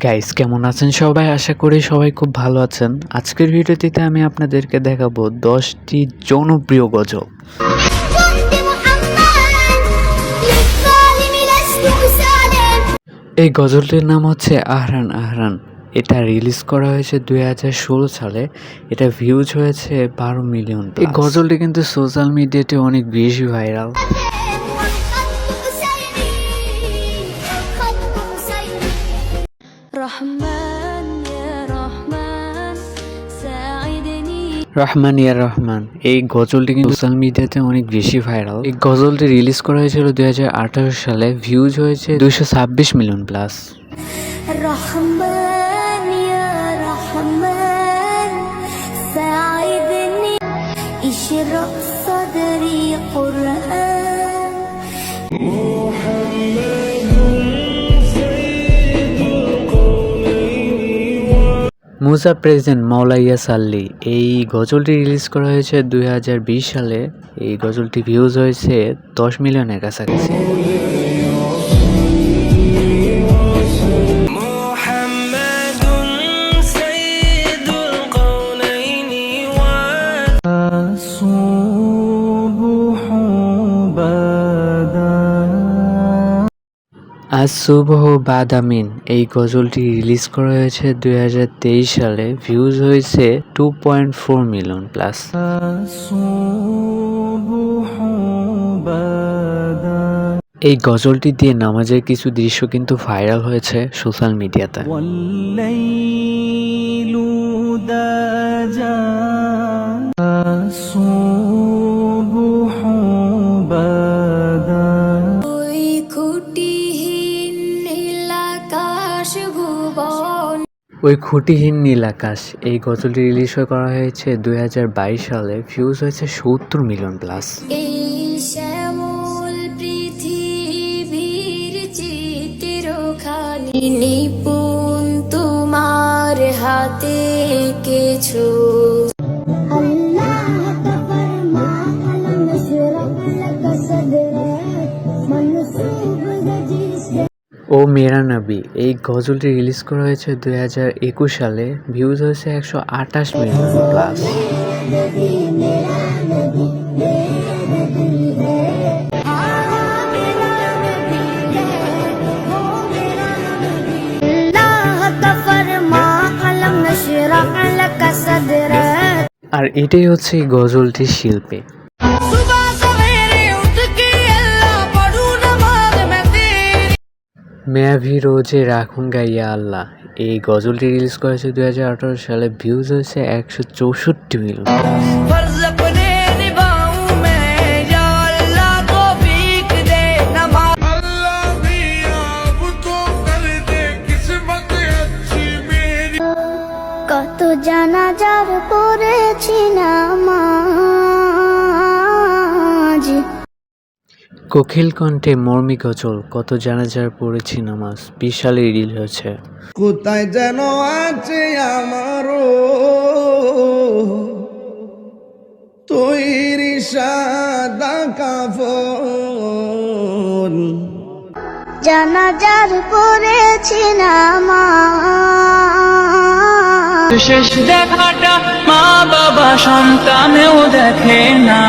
Guys, কেমন আছেন সবাই? আশা করি সবাই খুব ভালো আছেন। আজকের ভিডিওটিতে আমি আপনাদেরকে দেখাবো 10টি জনপ্রিয় গজল। এই গজলটির নাম হচ্ছে আহরান আহরান। এটা রিলিজ করা হয়েছে 2016 সালে। এটা ভিউজ হয়েছে 12 মিলিয়ন। এই গজলটি কিন্তু সোশ্যাল মিডিয়াতে অনেক বেশি ভাইরাল। রহমান ইয়া রহমান, এই গজলটি কিন্তু সোশ্যাল মিডিয়াতে অনেক বেশি ভাইরাল। এই গজলটি রিলিজ করা হয়েছিল 2018 সালে। ভিউজ হয়েছে 226 মিলিয়ন প্লাস। মুসা প্রেজেন্ট মাওলাইয়া সাল্লি, এই গজলটি রিলিজ করা হয়েছে 2020 সালে। এই গজলটি ভিউজ হয়েছে 10 মিলিয়নের কাছাকাছি। আজ সুবহ বাদামিন, এই গজলটি রিলিজ করা হয়েছে 2023 সালে। ভিউজ হয়েছে 2.4 মিলিয়ন প্লাস। এই গজলটি দিয়ে নামাজের কিছু দৃশ্য কিন্তু ভাইরাল হয়েছে সোশ্যাল মিডিয়াতে। ওই খুঁটিহীন নীল আকাশ, এই গজলটি রিলিজ করা হয়েছে 2022 সালে। ভিউজ হয়েছে 70 মিলিয়ন প্লাস। নিপুণ তোমার হাতে কিছু ও মেরা নবী, এই গজলটি রিলিজ করা হয়েছে 2021 সালে। ভিউজ হয়েছে 128 মিলিয়ন প্লাস। আর এটাই হচ্ছে এই গজলটির শিল্পী। मैं भी रोजे রাখুঙ্গা ইয়া আল্লাহ, এই গজলটি রিলিজ করেছে 2018 সালে। ভিউজ হয়েছে 164 মিলিয়ন। কত জানাজার পড়েছি নামাজ, কোকিল কণ্ঠে মর্মী গজল, কত জানাজার পড়েছি নামাজ। 20 সালে রিলিজ হয়েছে। কোথায় যেন আছে আমারও তৈরি সাদা কাফন, জানাজার পড়েছি নামাজ। শেষ দেখাটা মা বাবা সন্তানেও দেখে না।